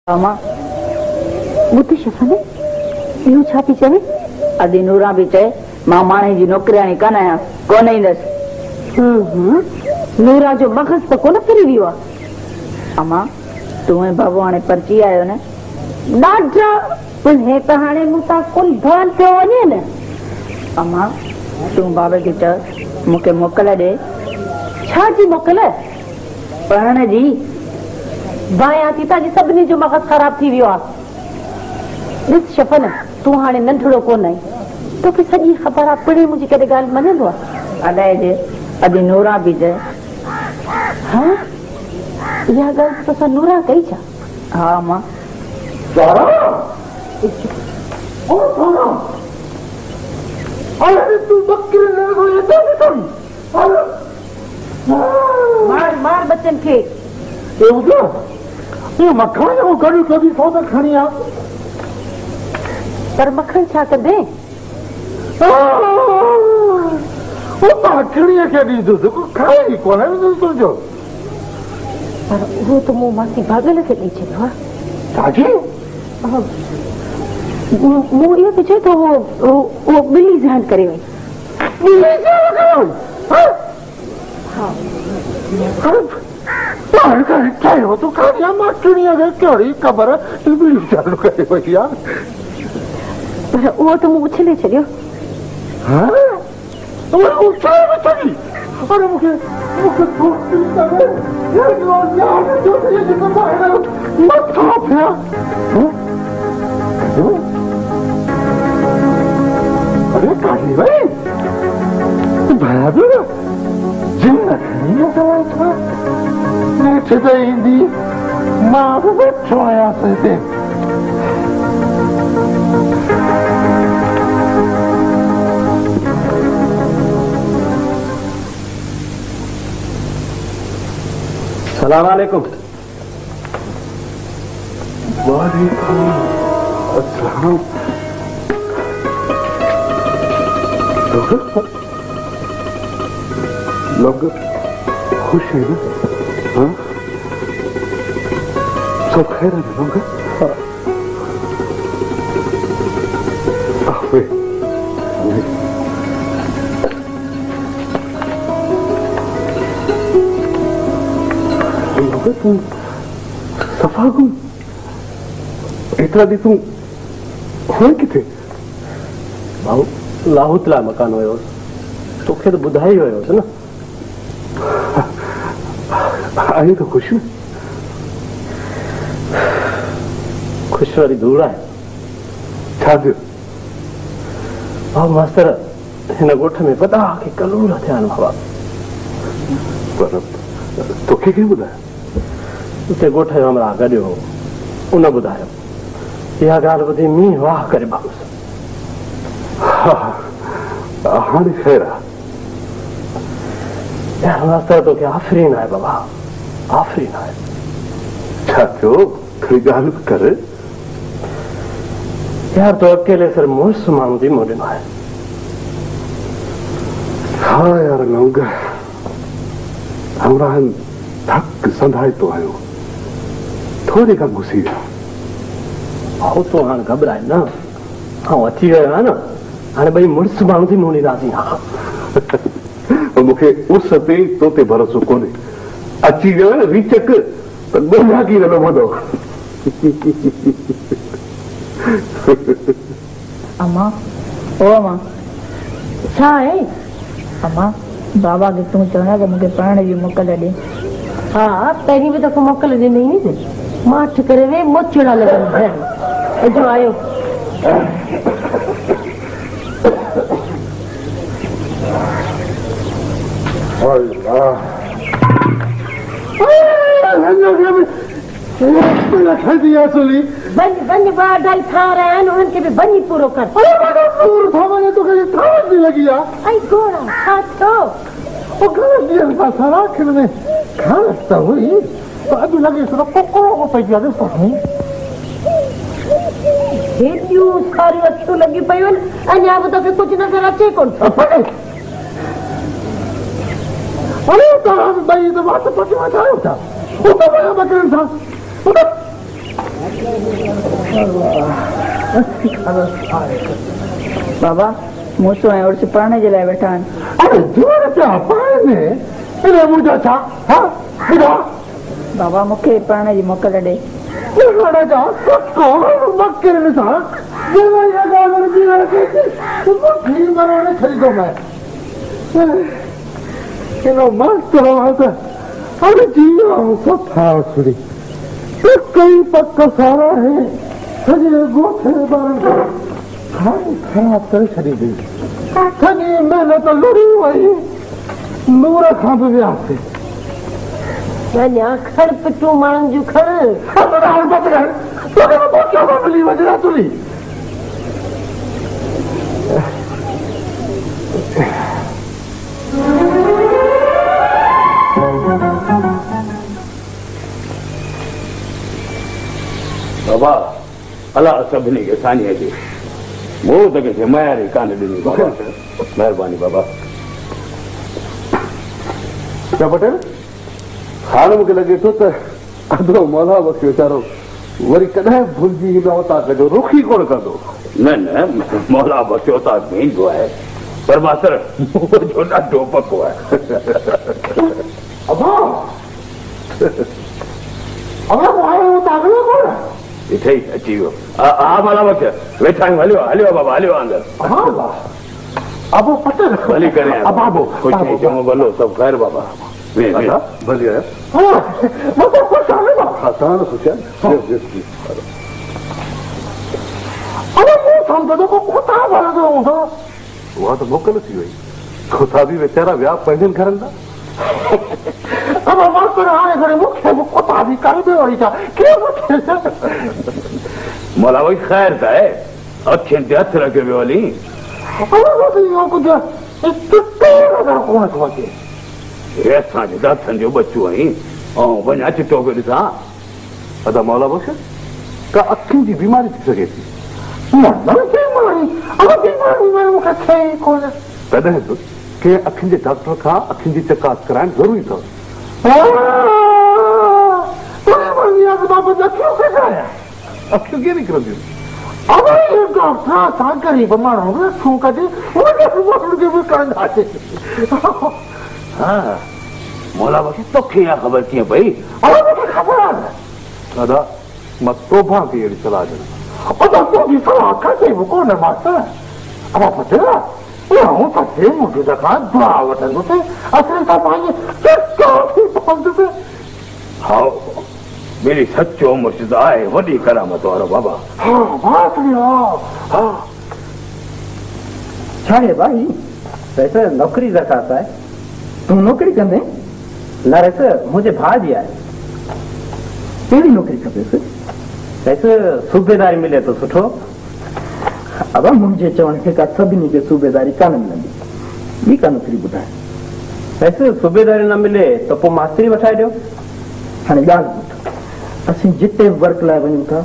मामा बुद्ध शफने यू छा पी चवे अदी नूरा भी चए मां माणे जी नौकरियाणी कान आहियां कोन ईंदसि। नूरा जो मगज़ त कोन फिरी वियो आहे। अमा तूं ऐं बाबू हाणे परची आयो न ॾाढा पर हे त हाणे मूं तां कुल ध्यानु पियो वञे न। अमा तूं बाबे खे चओ मूंखे मोकल ॾे। छा जी मोकल? पढ़ण जी। वाया थी ताजी सभिनी जो मगज़ ख़राब थी वियो आहे। ॾिस शफन तूं हाणे नंढड़ो कोन आई तोखे सॼी ख़बर आहे पिणे मुंहिंजी कॾहिं ॻाल्हि मञंदो आहे। अलाए जे अॼु नूरा बि चए। हा इहा ॻाल्हि तोसां नूरा कई छा? हा मां मार मार बच्चन खे। मखण जो गॾु कभी सो त खणी आ पर मखण छा कंदे? मखणीअ खे ॾींदुसि खाए ई कोन्हे तुंहिंजो। पर उहो त मूं मासी भागल खे ॾेई छॾियो आहे। छाजी? मूं इहो त चयो त उहो ॿिली ज़हन करे वई। चयो तूं खाया मखणीअ खे कहिड़ी ख़बर ॿिली ज़हन करे वई आहे। पर उहो त मूं उछले छॾियो। अरे मूंखे अरे काली भाई भया पियो जिन नेठ त ईंदी मां बि वेठो आहियां हिते। सलाम वालेकुम। वालेकुम अस्सलाम। लोग खुश है ना? हाँ सब खैर है लोग? तू सफ़ा गुम एतिरा ॾींहं तूं हुए किथे? भाऊ लाहौतला मकान हुयो तोखे त ॿुधाई हुयोसि न। आई तो ख़ुशि ख़ुशि वारी धूड़ आहे। छा थियो? भाऊ मास्तर हिन ॻोठ में वॾा खे कलूर थिया आहिनि बाबा। पर तोखे कीअं ॿुधायो? उते ॻोठ जो हमरा गॾु हो उन ॿुधायो। इहा ॻाल्हि ॿुधी मींहुं वाह करे भाउसि। हाणे ख़ैर आहे। यार मास्तर तोखे आफ़रीन आहे बाबा आफ़रीन आहे। छा थियो? कोई ॻाल्हि बि कर। यार तो अकेले सिर्फ मुड़ुसु माण्हू थी मूं ॾिनो आहे। हा यार लौंग हमरा थक संधाए तो आयो थोड़ी का घुसी विया। भाऊ तो हाणे घबराए न ऐं अची वियो आहे न हाणे ॿई मुड़ुसु माण्हू थी मूं ॾींदासीं। मूंखे उस ते तो ते भरोसो कोन्हे। अची वियो न रीचक त ॻोल्हाकी न लभंदो। अम्मा ओ अम्मा छा आहे? अम्मा बाबा खे तूं चवण कि मूंखे पढ़ण जी मोकल ॾे। हा पहिरीं बि दफ़ो मोकल ॾिनई नी मां अठ करे वे मोचड़ा लॻनि अॼु आयो। ढाई खा रहा है उन्हनि खे बि वञी पूरो कर। लॻी आहे छा थियो? खास त हुई अॼु लॻे थो पोको पइजी आहे। हेॾियूं सारियूं अछियूं लॻी पयूं आहिनि अञा बि तोखे कुझु नज़र अचे कोन थो। अरे तव्हां ॿई दफ़ा त पटी वठायो था। बकरनि सां बाबा मूंसो ऐं उर्स पढ़ने जे लाइ वेठा आहिनि। अरे जोर पिया पाइनि इन मुंहिंजो छा? हा ॿुधो बाबा मूंखे पढ़ने जी मोकल ॾे। कई पक सारा है सॼे ॻोठ करे छॾी सॼी महिनत लुड़ी वई नूर खां बि वियासीं। खड़ पिटू माण्हुनि जूं खड़ मिली वञा तुली बाबा अलाह सभिनी खे सानीअ जी मूं त कंहिंखे मयारी कान ॾिनी बाबा महिरबानी बाबा। क्या पटेल हाणे मूंखे लॻे थो त अधो मौला बसि वीचारो वरी कॾहिं भुलिजी ईंदो उतां कजो रुखी कोन कंदो। न न मौला बसि उतां ईंदो आहे पर मास्तर मुंहिंजो ॾाढो पको आहे। इथे ई अची वियो। हा मौला बसि वेठा आहियूं हलियो हलियो बाबा हलियो अंदरि। अबो पटेल भली करे ख़ुशि चङो भलो सभु ख़ैर बाबा भली आया उहा त मोकल थी वई खुदा बि वीचारा विया पंहिंजनि घरनि था। मौला भाई ख़ैर त आहे अखियुनि ते हथु रखियो वियो हली। असांजे हथनि जो बचो आहीं ऐं वञा चिटो पियो ॾिसां। अदा मौला बख्श का अखियुनि जी बीमारी थी सघे थी तॾहिं बि कंहिं अखियुनि जे डॉक्टर खां अखियुनि जी चकास कराइण ज़रूरी अथव। अखियूं कीअं निकिरंदियूं? ग़रीब माण्हू हा मौला बख्श तोखे इहा ख़बर कीअं पई? दादा मां तोभां खे अहिड़ी सलाह ॾियां। हा मेरी सचो मुर्शिद आहे वॾी करामत वारो बाबा। छा आहे भाई वैसे नौकरी दरख़्वास्त आहे तूं नौकरी कंदे न वैसे मुंहिंजे भाउ जी आहे। कहिड़ी नौकरी खपेसि? वैसे सूबेदारी मिले तो सुठो। अब मुंहिंजे चवण खे का सभिनी खे सूबेदारी कान मिलंदी ॿी का नौकरी ॿुधाए। वैसे सूबेदारी न मिले त पोइ मास्तरी वठाए ॾियो। हाणे ॻाल्हि ॿुध असीं जिते वर्क लाइ वञूं था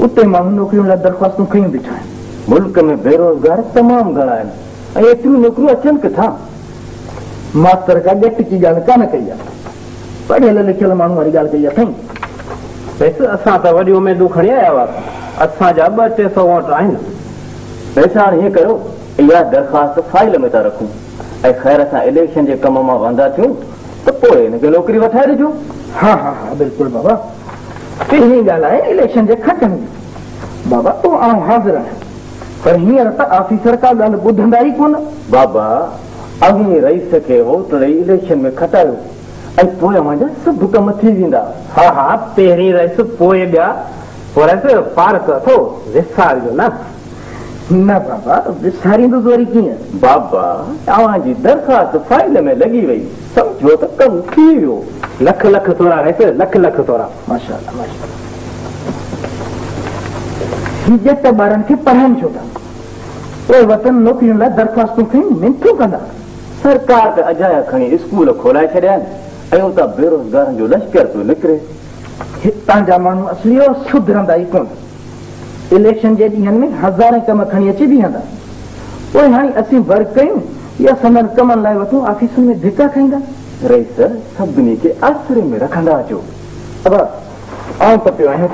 उते माण्हू नौकरियुनि लाइ दरख़्वास्तूं खयूं बीठा आहिनि। मुल्क में बेरोज़गार तमामु घणा आहिनि ऐं एतिरियूं नौकरियूं अचनि किथां? मास्तर का ॻट की ॻाल्हि कान कई आहे पढ़ियल लिखियल माण्हू वारी ॻाल्हि कई अथई। वैसे असां त वॾी उमेदूं खणी आया हुआसीं असांजा 200-300 वोट आहिनि। वैसे हाणे हीअं कयो इहा दरख़्वास्त फाइल में था रखूं ऐं ख़ैर असां इलेक्शन जे कम मां वांदा थियूं त पोइ हिनखे नौकरी वठाए ॾिजो। हा हा हा बिल्कुलु बाबा हीअ ॻाल्हि आहे इलेक्शन जे खटनि जी। बाबा तूं आउं हाज़िर आहियां पर हींअर त ऑफिसर का ॻाल्हि ॿुधंदा ई कोन। बाबा अॻे रईस खे वोट ॾेई इलेक्शन में खटायो ऐं पोइ मुंहिंजा सभु कम थी वेंदा। हा हा पहिरीं रईस पोइ ॿिया पर पार्क अथो विसारिजो न। न बाबा विसारींदुसि वरी कीअं? बाबा तव्हांजी दरख़्वास्त फाइल में लॻी वई सम्झो त कमु थी वियो। लख लख तोरा रईस लख लख तोरा। माशाअल्लाह माशाअल्लाह। हीअ ॼट ॿारनि खे पढ़ाइनि छो था पोइ वतन नौकरियुनि लाइ दरख़्वास्तूं खयूं मिनथूं कंदा। सरकार त अजाया खणी स्कूल खोलाए छॾिया आहिनि ऐं उतां बेरोज़गारनि जो लश्कर पियो निकिरे। हितां जा माण्हू असली सुधरंदा ई कोन। इलेक्शन जे ॾींहंनि में हज़ारे कम खणी अची बीहंदा पोइ हाणे असीं वर्क कयूं या संदन कमनि लाइ वठूं ऑफिसुनि में धिका खाईंदा। रईस सभिनी खे आसिरे में रखंदा अचो। अब आउं त पियो आहियां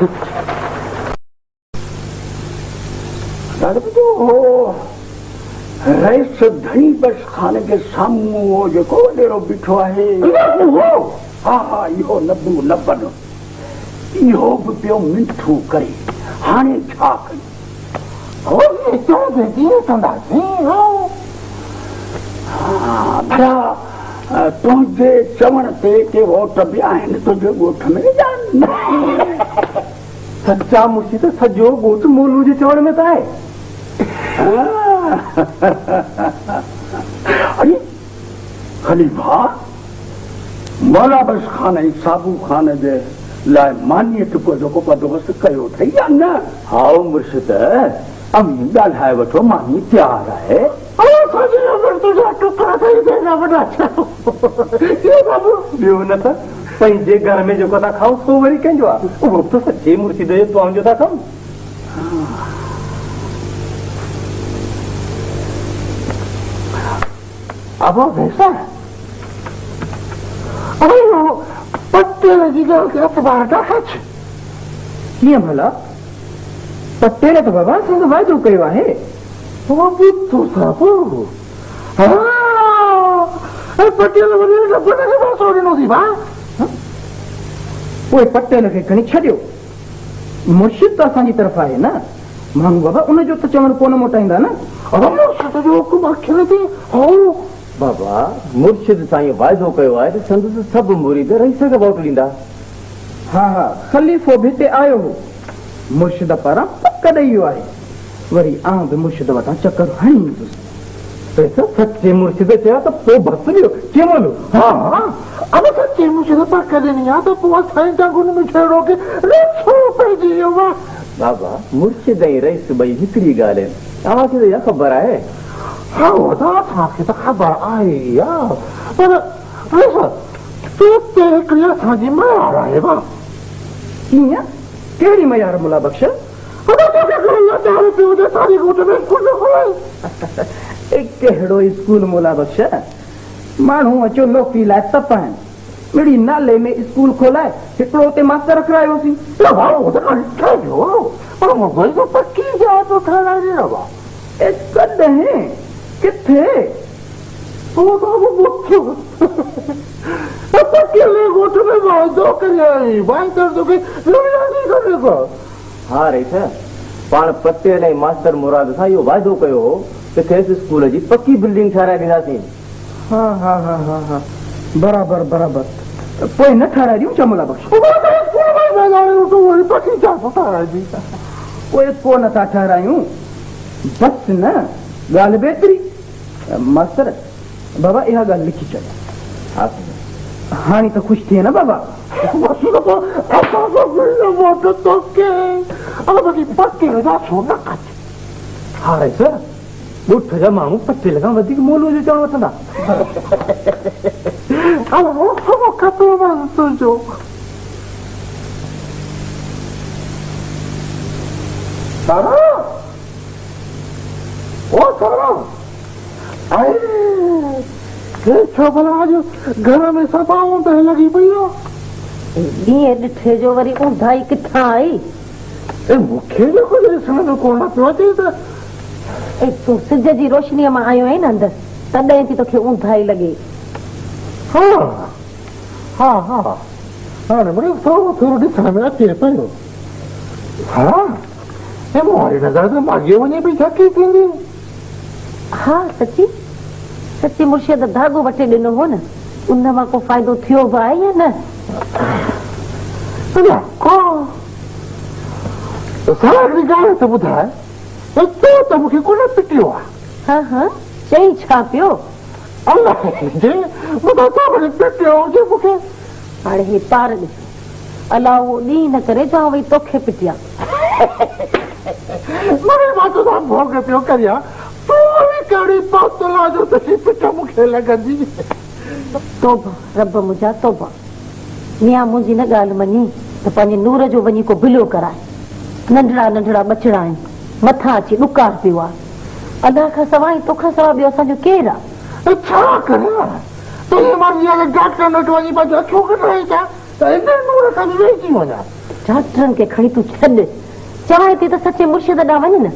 रईस धनी बस खाने के साम्हूं वो जेको वॾेरो बीठो आहे हा हा इहो नबू नबन इहो बि पियो मिंथू करे हाणे छा कयूं कीअं कंदासीं भला तुंहिंजे चवण ते के वोट बि आहिनि तुंहिंजे ॻोठ में सच्चा मुर्शी त सॼो ॻोठ मोलू जे चवण में त आहे अरे खलीफा मौला बस खान ऐं साबू खान जे लाइ मानीअ टुको जेको बंदोबस्त कयो अथई या न हाओ मुर्शिद अमीन ॻाल्हाए वठो मानी तयार आहे ॿियो न त पंहिंजे घर में जेको था खाऊं सो वरी कंहिंजो आहे उहो बि त सचे मुर्शिद जे तव्हांजो था खाऊं अब वैसा अरे वो पट्टे लगी गए के अखबार का सच कीअं भला पटेल त बाबा सिंह वाइदो कयो आहे वो भी तो साबू हाँ पट्टे लगे लपटे के पास और नो सी बा उहे पटेल खे खणी छॾियो मुर्शिद त असांजी तरफ़ आहे न माण्हू बाबा उनजो त चवण कोन मोटाईंदा न अब मुर्शिद जो हुकुम अखिले थी हो बाबा मुर्शिद साईं वाइदो कयो आहे त संदसि सभु मुरीद रईस खे वोट ॾींदा हा हा खलीफ़ो बि हिते आयो हो मुर्शिद पारां पक ॾेई वियो आहे वरी आउं बि मुर्शिद वटां चकर हणी ईंदुसि सचे मुर्शिद चयो त पोइ बस ॾियो केमल हाँ अब सच्ची मुर्शिद पर कर देनी आ तो पोइ साईं जा गुन में छेड़ो के रेछो पइजी वियो वा बाबा मुर्शिद ऐं रईस ॿई हिकिड़ी ॻाल्हि आहिनि तव्हांखे त इहा ख़बर आहे हाँ वो तो असांखे त ख़बर आहे यार पर ऐसा तो तेरे क्रिया साजी मयार आहे बा कीअं कहिड़ी मयार मुला बख्श अबे तो क्या करूंगा चाहे पियो दे सारी गोट में स्कूल में खोले कहिड़ो स्कूल मुला बख्श माण्हू अचो नौकिरी लाइ तप आहिनि मिड़ी नाले में स्कूल खोलाए हिकिड़ो उते मास्टर रखायोसीं वो तो ठह जो पर मुंबई तो पक्की जा तो ठहरा नहीं रहा कॾहिं किथे वो तो वो मुख्य अकेले गोट में वादो करे भाई कर दो के नहीं करेगा हा रईस पाण पटेल ऐं मास्टर मुराद सां इहो वाइदो कयो हो त खेसि स्कूल जी पकी बिल्डिंग ठाराए ॾींदासीं हा हा हा हा हा बराबरि बराबरि पोइ न ठाराए ॾियूं चमुला बख्श पक्की जा ठहराए दी पोइ को नथा ठारायूं बस न ॻाल्हि बेतरी मास्टर बाबा इहा ॻाल्हि लिखी छॾ हाणे त ख़ुशि थिए न बाबा हा रईस ॻोठ जा माण्हू पटेल खां वधीक मोलो जो चवण वठंदा तुंहिंजो सारा ओ सारा छो भला आज घर में सभाऊं त लॻी पई हो ॾींहं ॾिठे जो वरी ऊंधाई किथां आई मूंखे जेको ॾिसण में कोन पियो अचे त तूं सिज जी रोशनीअ मां आयो आहीं न अंदरि तॾहिं बि तोखे ऊंधाई लॻे हा हा हा हाणे वरी थोरो थोरो ॾिसण में अचे पियो हा मोरी नज़र त माॻे वञे पई छकी थींदी हा सची सची मुर्शिद धागो वठी ॾिनो हो न उन मां को फ़ाइदो थियो बि आहे या न हिकिड़ी ॻाल्हि त ॿुधाए तूं त मूंखे कोन पिटियो आहे हा हा चई छा पियो अलाह पिटियो हुजे मूंखे हाणे हे पार ॾिस अलाह उहो ॾींहुं न करे चवां वई तोखे पिटिया मां तोसां भोग पियो करियां कड़ी पातला जो तशी पिट मूंखे लॻंदी तोबा रब मुंहिंजा तोबा निया मुंहिंजी न ॻाल्हि मञी त पंहिंजे नूर जो वञी को बिलो कराए नंढड़ा नंढड़ा बचड़ा आहिनि मथां अची ॾुकार पियो आहे अलाह खां सवाइ तोखां सवाइ ॿियो असांजो केरु आहे छा करियां तुंहिंजी मर्ज़ी आहे डॉक्टर वटि वञी पंहिंजो अखियूं कढाई छा त इन नूर खां वेची वञा डॉक्टरनि खे खणी तूं छॾ चवां थी त सचे मुर्शिद ॾांहुं वञ न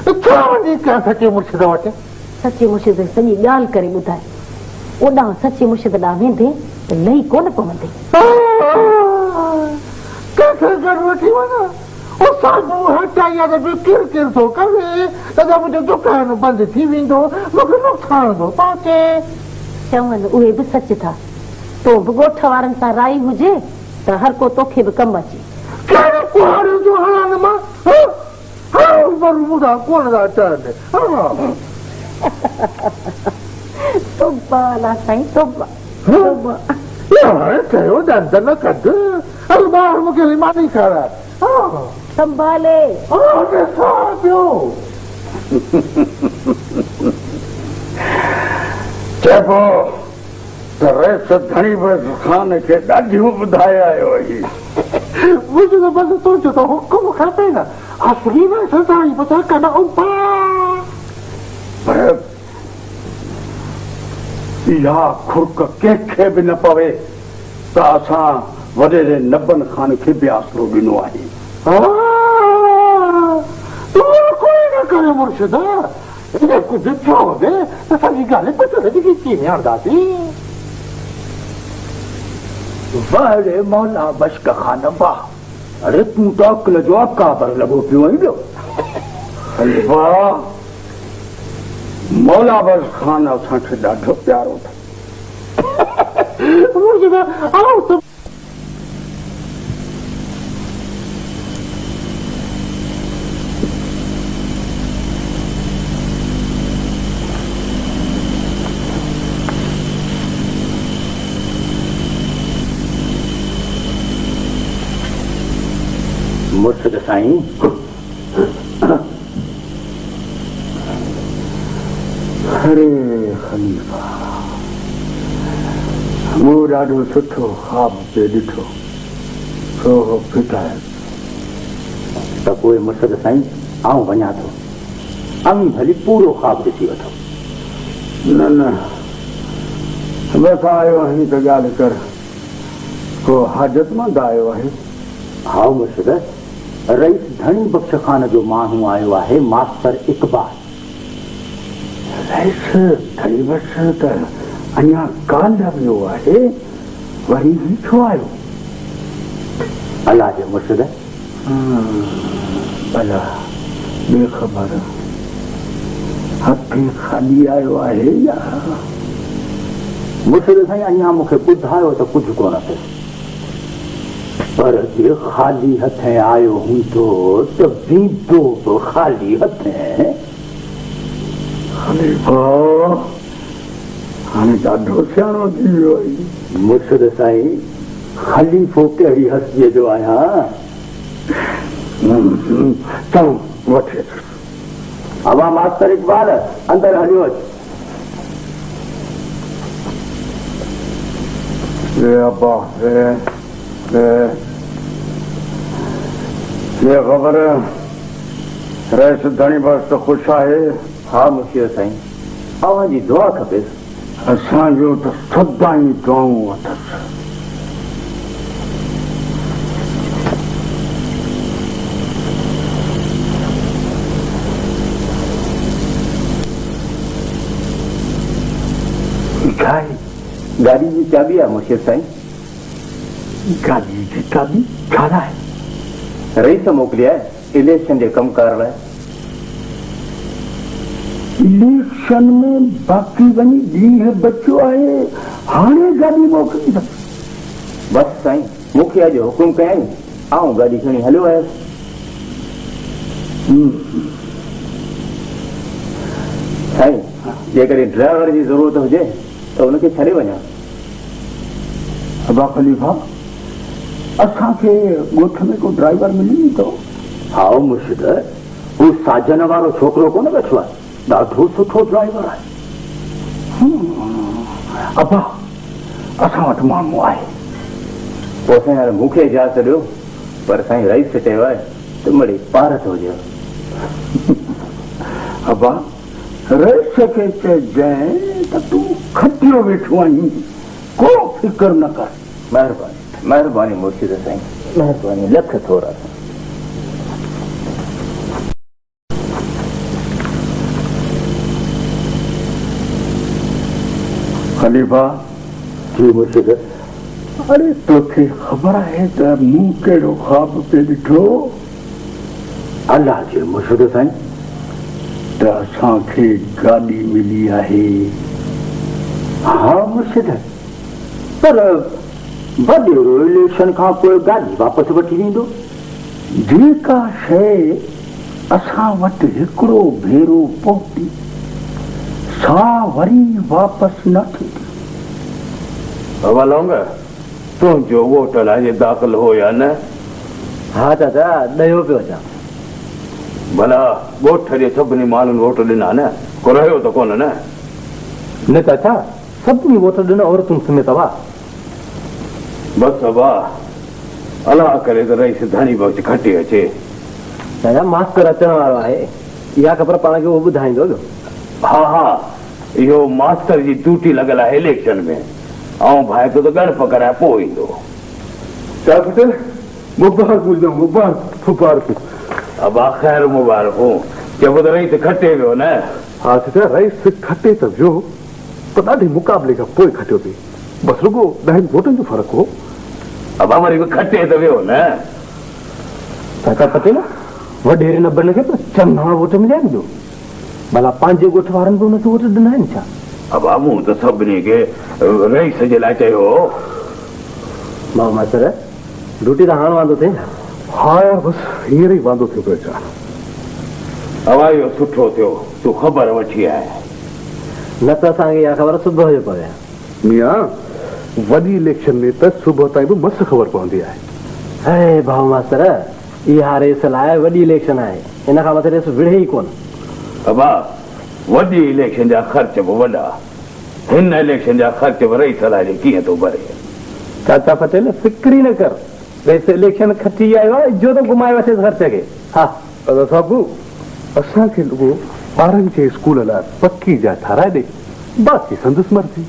छा वञी कयां सचे मुर्शिद वटि? सचे मुर्शिद सॼी ॻाल्हि करे ॿुधाए, ओॾां सचे मुर्शिद ॾांहुं वेंदे त लही कोन पवंदे। कंहिंखे गॾु वठी वञा, साॻियो हटाइया त किर किर थो करे, तॾहिं मुंहिंजो दुकान बंदि थी वेंदो, मूंखे नुक़सानु थो पहुचे। चवनि उहे बि सच था, तो बि ॻोठ वारनि सां राई हुजे त हर को तोखे बि कमु अचे। कहिड़े कुहाड़े जो हलान मां ॿुधा कोन था चवनि। तोबा ला साईं तोबा। चयो दंद न कढ, हल ॿार मूंखे मानी खाराए। संभाले चइबो त रेस घणी बस खान खे ॾाढियूं ॿुधाए आयो आहीं। मुंहिंजो त बसि तुंहिंजो त हुकुम खपे न, असली में सदाई पता कन उबा। पर इहा खुरक कंहिंखे बि न पवे त असां वॾेरे नबन खान खे बि आसरो ॾिनो आहे। तूं कोई न करे मुर्शिद, कुझु थियो हुजे त सॼी ॻाल्हि पुछण जी कीअं हणंदासीं? वारे मौला बश्क खान बा, अरे तूं त अकुल जो अकाबर लॻो पियो आहीं ॿियो। वाह, मौला बश खान असांखे ॾाढो प्यारो अथई। मुर्शिद आओ त मुर्शिद साईं, अरे खलीफ़ा, मूं ॾाढो सुठो ख़्वाब पे ॾिठो, सो फिटाए। त पोइ मुर्शिद साईं आऊं वञा थो, अमी भली पूरो ख़्वाब ॾिसी वठो। न न, बसि आयो आहीं त ॻाल्हि कर, को हाजतमंद आयो आहे? हा मुर्शिद, रईस धणी बख्श खान जो माण्हू आयो आहे, मास्टर इकबाल। रईस धणी बख्श त अञा कान वियो आहे, वरी ही छो आयो? अलाह जे मुर्शिद, भला बेख़बर हथे खाली आयो आहे या? मुर्शिद साईं अञा मूंखे ॿुधायो त कुझु कोन थिए, पर जे ख़ाली हथे आयो हूंदो त वेंदो बि ख़ाली हथे। हाणे ॾाढो सियाणो थी वियो आहे। मुर्शिद साईं, ख़लीफ़ो कहिड़ी हस्तीअ जो आहियां? चऊं वठे अवा मास्टर इकबाल, अंदरि हलियो अच। अब्बा ये ख़बर रईस धणी बस त ख़ुशि आहे? हा मुर्शिद साईं, अव्हां जी दुआ खपेसि। असांजो त सदाई दुआऊं अथसि। गाड़ी जी चाबी आहे मुर्शिद साईं। गाड़ी जी चाबी छा लाइ? रईस मोकिलिया आहे इलेक्शन जे कमकार लाइ। इलेक्शन में बाक़ी वञी ॾींहुं बचियो आहे, हाणे गाॾी मोकिली? बसि साईं, मूंखे अॼु हुकुम कयईं, आऊं गाॾी खणी हलियो आयुसि। साईं, जेकॾहिं ड्राइवर जी ज़रूरत हुजे त हुनखे छॾे वञा। अबा ख़लीफ़ा, असांखे ॻोठ में को ड्राइवर मिली वेंदो? हा मुर्शिद, हू साजन वारो छोकिरो कोन वेठो आहे, ॾाढो सुठो ड्राइवर आहे। अबा, असां वटि माण्हू आहे। पोइ साईं हाणे मूंखे इजाज़त ॾियो, पर साईं रईस चयो आहे त मिड़ई पारत हुजे। अबा, रईस खे चइजांइ त तूं खटियो वेठो आहीं, को फिकर न कर। महिरबानी महिरबानी मुर्शिद साईं, महिरबानी, लख थोरा। खलीफा जी मुर्शिद अरे तोखे ख़बर है त मूं कहिड़ो ख्वाब पे ॾिठो अल्लाह जी मुर्शिद साईं त असांखे गाॾी मिली आहे हाँ मुर्शिद पर वॾे इलेक्शन खां पोइ गाॾी वापसि वठी वेंदो जेका शइ असां वटि हिकिड़ो भेरो पहुती सा वरी वापसि न थींदी लौंग तुंहिंजो वोट अलाए दाख़िल हो या न हाँ चाचा ॾयो पियो अचां भला ॻोठ जे सभिनी माण्हुनि वोट ॾिना न को रहियो त कोन न न चाचा सभिनी वोट ॾिना औरतुनि समेत अवा बसि अबा अलाह करे त रईस धणी बख़्श खटी अचे चाचा मास्तर अचण वारो आहे इहा ख़बर पाण खे उहो ॿुधाईंदो हा हा इहो मास्तर जी ड्यूटी लॻल आहे इलेक्शन में ऐं भाई तो गणप कराए पोइ ईंदो क्या पटेल मुबारक हुजो मुबारक अबा ख़ैर मुबारक हो चइबो त रईस खटे वियो न हा चाचा रईस खटे त वियो पर ॾाढे मुक़ाबले खां पोइ खटियो थी बसि रुगो 10 वोटनि जो फ़र्क़ु हो अबा वरी बि खटे त वियो न चाचा पटेल वॾेरे नंबर खे चङा वोट मिलिया आहिनि भला पंहिंजे ॻोठ वारनि बि हुनखे वोट ॾिना आहिनि छा अबा मूं त सभिनी खे रईस जे लाइ चयो मास्तर ड्यूटी त हाणे वांदो थिए हा यार बसि हींअर ई वांदो थियो पियो अचां अवा इहो सुठो थियो तूं ख़बर वठी आए न त असांखे इहा ख़बर सुबुह जो पवे मियां वॾी इलेक्शन में त सुबुह ताईं बि मस्तु ख़बर पवंदी आहे अरे भाऊ मास्तर इहा रेस लाइ वॾी इलेक्शन आहे हिन खां मथे रेस विढ़े ई कोन अबा वॾी इलेक्शन जा ख़र्च बि वॾा हिन इलेक्शन जा ख़र्च बि रईस लाइ कीअं थो भरे चाचा पटेल फिक्र ई न कर रेस इलेक्शन खटी आयो आहे जो त घुमाए वठे ख़र्च खे हा दादा साहिबु असांखे रुगो ॿारनि जे स्कूल लाइ पकी जाइ ठाराए ॾे बाक़ी संदसि मर्ज़ी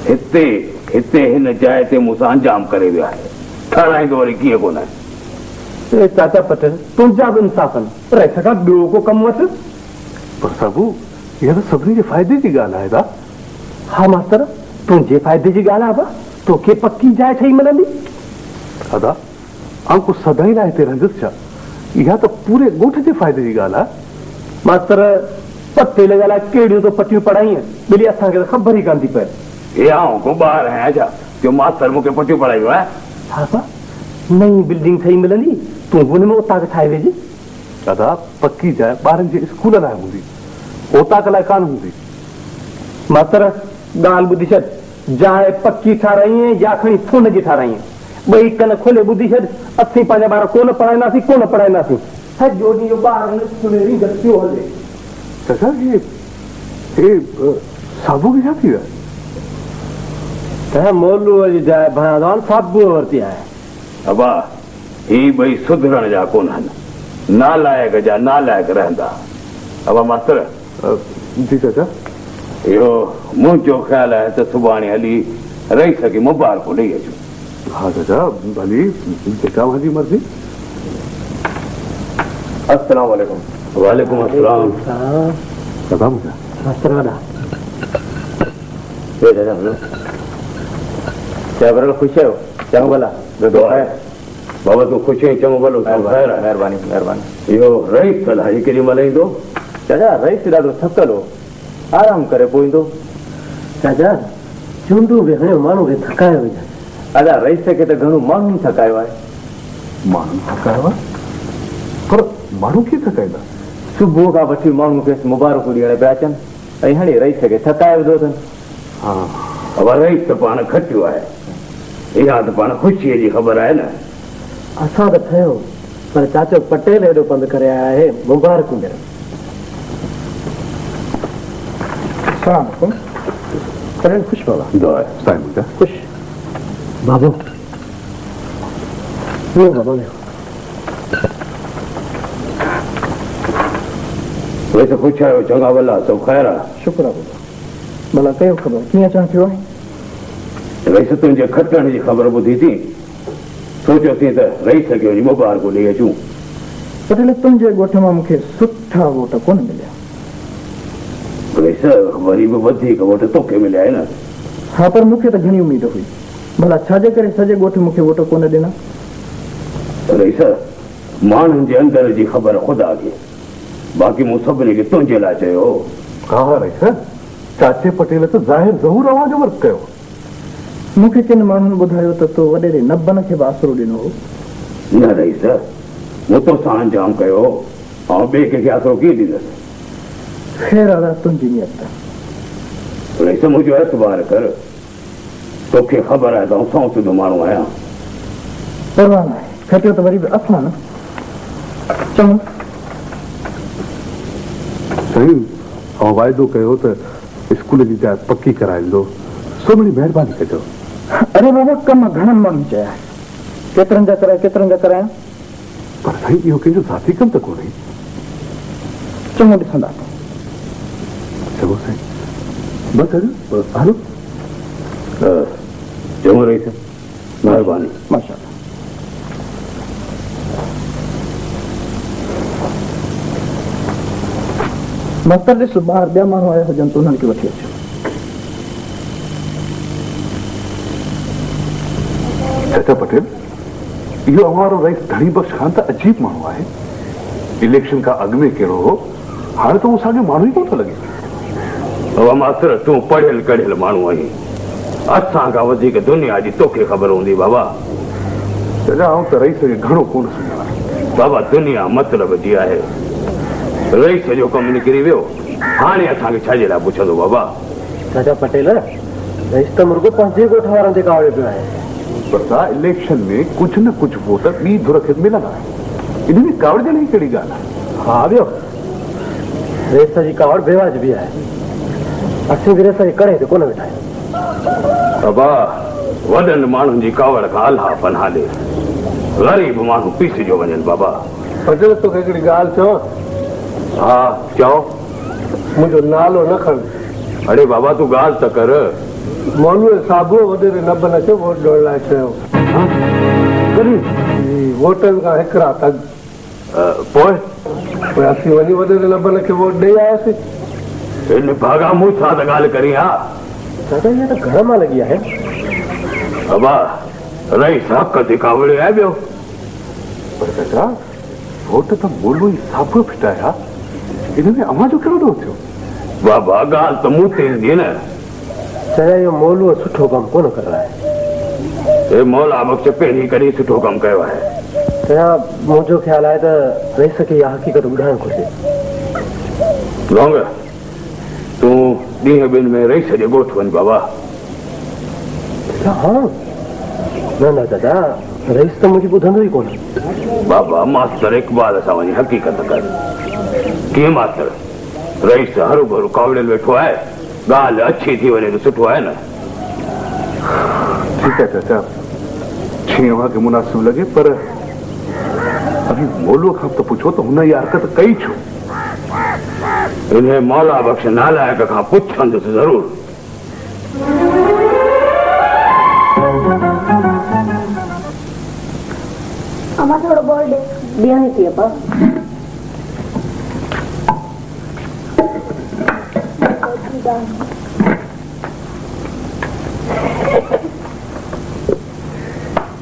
हिते हिते हिन जाइ ते मूंसां अंजाम करे वियो आहे ठाराईंदो वरी कीअं कोन ए चाचा पटेल तुंहिंजा बि इंसाफ़ आहिनि रेस खां ॿियो को कमु वठि पर साहिबु इहा त सभिनी जे फ़ाइदे जी ॻाल्हि आहे दा हा मास्तर तुंहिंजे फ़ाइदे जी ॻाल्हि आहे तोखे पकी जाइ ठही मिलंदी दादा आऊं सदाई लाइ हिते रहंदुसि छा इहा त पूरे ॻोठ जे फ़ाइदे जी ॻाल्हि आहे मास्तर पते लॻल आहे कहिड़ियूं तो पटियूं पढ़ायूं बिली असांखे त ख़बर ई कान थी पए हे आऊं को ॿार आहियां छा जो मास्तर मूंखे पटियूं पढ़ायूं आहे हा नई बिल्डिंग ठही मिलंदी तूं बि हुन में उतां ठाहे वेझे दादा पकी जाइ ॿारनि जे स्कूल लाइ हूंदी ओताक लाइ कान हूंदी मास्तर ॻाल्हि ॿुधी छॾ जाइ पकी ठाराई या खणी फोन जी ठाराई ॿई कन खोले ॿुधी छॾ असीं पंहिंजा ॿार कोन पढ़ाईंदासीं कोन पढ़ाईंदासीं सॼो ॾींहुं इहो ॿार स्कूल में पियो हले चाचा हे साबू खे छा थी वियो त मोलूअ जी जाइ भायां साबूअ वरिती आहे अबा ही ॿई सुधरण जा कोन आहिनि नालायक जा नालायक रहंदा अबा मास्तर जी चाचा इहो मुंहिंजो ख़्यालु आहे त सुभाणे हली रईस खे मुबारक ॾेई अचूं हाँ चाचा भली जेका मुंहिंजी मर्ज़ी अस्सलाम वालेकुम वालेकुम अस्सलाम दादा मुंहिंजा मास्तर वॾा क्या बरल ख़ुशि आहियो चङो भला बाबा तूं ख़ुशि आहीं चङो भलो महिरबानी महिरबानी इहो रईस कल्ह केॾी महिल ईंदो चाचा रईस ॾाढो थकल हो आराम करे पोइ ईंदो चाचा चूंडू बि हणियो माण्हू खे थकायो हुजे अला रईस खे त घणो माण्हू थकायो आहे माण्हू थकायो आहे पर माण्हू कीअं थकाईंदा सुबुह खां वठी माण्हू खे मुबारकूं ॾियण पिया अचनि ऐं हाणे रईस खे थकाए विधो अथनि हा अब रईस त पाण खटियो आहे इहा त पाण ख़ुशीअ जी ख़बर आहे न असां त ठहियो पर चाचो पटेल हेॾो पंधु करे आया आहे मुबारकूं ॾियण ख़ुशि बाबा साईं मुंहिंजा ख़ुशि बाबू बाबा वैसे ख़ुशि आहियो चङा भला सभु ख़ैर आहे शुक्र आहे बाबा भला कयो ख़बर कीअं अचणु थियो आहे रईस तुंहिंजे खटण जी ख़बर ॿुधी थी सोचियोसीं त रईस खे वञी मुबारकूं ॾेई अचूं पटेल तुंहिंजे ॻोठ मां मूंखे सुठा वोट कोन मिलिया रईस वरी बि वधीक वोट तोखे मिलिया आहिनि हाँ पर मूंखे त घणी उम्मीद हुई भला छाजे करे सॼे ॻोठ मूंखे वोट कोन ॾिना रईस माण्हुनि जे अंदर जी ख़बर ख़ुदा खे बाक़ी मूं सभिनी खे तुंहिंजे लाइ चयो हाँ रईस चाचे पटेल त ज़ाहिर ज़रूर अवां जो वर्क कयो मूंखे किन माण्हुनि ॿुधायो त तो वॾेरे नबन खे बि आसरो ॾिनो हो न रईस मूं तोसां अंजाम कयो ऐं ॿिए कंहिंखे आसरो कीअं ॾींदसि ख़ैर आला तुंहिंजी नियत रईस मुंहिंजो एतबार कर तोखे ख़बर आहे त आउं सौ सिधो माण्हू आहियां परवाह न आहे खटियो त वरी बि असां न चङो सही ऐं वाइदो कयो त स्कूल जी जाइ पकी कराईंदो सोमणी महिरबानी कजो अरे बाबा कम घणनि माण्हुनि चया केतिरनि जा कराया पर साईं इहो कंहिंजो ज़ाती कमु त कोन्हे चङो ॾिसंदासीं चङो साईं बसि हलो हलो चङो रईस महिरबानी माशा मास्तर ॾिस ॿाहिरि ॿिया माण्हू आया हुजनि त उन्हनि खे वठी अचो चाचा पटेल इहो अवारो रईस धणी बख़्श ख़ान त अजीब माण्हू आहे इलेक्शन खां अॻु में कहिड़ो हो हाणे त उहो असांजो माण्हू ई कोन थो लॻे बाबा मास्तर तूं पढ़ियल कढ़ियल माण्हू आहीं असां खां वधीक दुनिया जी तोखे ख़बर हूंदी बाबा चाचा आउं त रईस खे घणो कोन सुञाणां बाबा दुनिया मतिलब जी आहे रईस जो कमु निकिरी वियो हाणे असांखे छाजे लाइ पुछंदो बाबा चाचा पटेल रईस त मुर्गो पंहिंजे ॻोठ वारनि ते कावड़े पियो आहे पर सा इलेक्शन में कुछ न कुछ वोट ॿी धुर खे मिलंदा आहिनि इन में कावड़ जी कहिड़ी ॻाल्हि आहे हा ॿियो रेस जी कावड़ बेवाजिबी आहे असीं बि रेस जी कड़े ते कोन वेठा आहियूं बाबा वॾनि माण्हुनि जी कावड़ खां अलाह पनाह ॾे ग़रीब माण्हू पीसिजो वञनि बाबा पटेल तोखे हिकिड़ी ॻाल्हि चवां हा चओ मुंहिंजो नालो न खण अड़े बाबा तूं ॻाल्हि त कर मौलवी साबुओ वॾेरे नब न थियो वोट ॾियण लाइ चयो वोटनि खां हिकिड़ा तग पोइ असीं वञी वॾेरे नबन खे वोट ॾेई आयासीं इन भागा मूं सां त ॻाल्हि करी हा चाचा इहा त घर मां लॻी आहे बाबा रईस हक़ ते कावड़े आहे ॿियो पर चाचा वोट त मौलवी साबुओ फिटाया इन में अवां जो कहिड़ो ॾोह थियो बाबा ॻाल्हि त मूं ते ईंदी न चया इहो मौलवो सुठो कमु कोन करे आहे हे मौला बख़्श पहिरीं कॾहिं सुठो कमु कयो आहे चया मुंहिंजो ख़्यालु आहे त रईस खे इहा हक़ीक़त ॿुधाइणु घुरिजे लौंग तूं ॾींहं ॿिनि में रईस जे ॻोठ वञ बाबा हा न न दादा रईस त मुंहिंजी ॿुधंदो ई कोन बाबा मास्तर इक़बाल सां वञी हक़ीक़त कर कीअं मास्तर रईस हरू भरू कावड़ियल वेठो आहे ॻाल्हि अच्छी थी वञे त सुठो आहे न ठीकु आहे चाचा जीअं अव्हां खे मुनासिब लॻे पर अभी मौलवीअ खां त पुछो त हुन इहा हरकत कई छो इन मौला बख़्श नालायक खां पुछंदुसि ज़रूर अम्मा थोड़ो बर्थडे ॾियणी थी अपा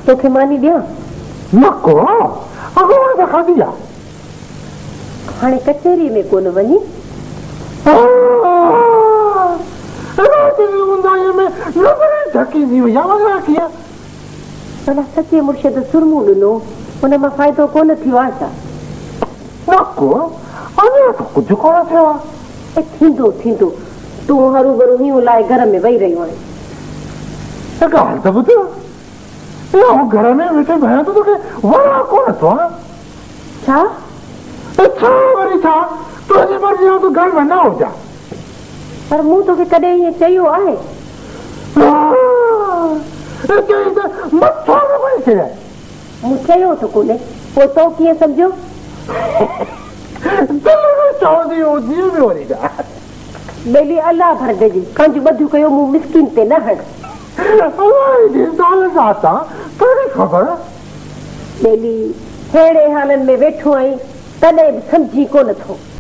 तोखे मानी ॾियां नको अगो त खाधी आहे हाणे कचहरी में कोन वञी भला सचे मुर्शिद सुरमू ॾिनो हुन मां फ़ाइदो कोन थियो आहे छा नको कुझु कोन थियो आहे थींदो थींदो तूं हरू भरू हीअं लाइ घर में वेही रहियो आहीं ॻाल्हि त ॿुध घर में वेठे भया त तोखे वणा कोन थो छा छा वरी छा तुंहिंजी मर्ज़ी आहे तूं घर में न हुजां पर मूं तोखे कॾहिं ईअं चयो आहे मथो न पई छॾाए मूं चयो त कोन्हे पोइ तो कीअं सम्झो दिलि में चवंदी हुजी बि वरी बेली अलाह भर ॾिजे कंहिंजूं ॿधियूं कयो मूं मिसकिन ते न हण ख़बर बेली अहिड़े हालनि में वेठो आहीं तॾहिं बि सम्झी कोन थो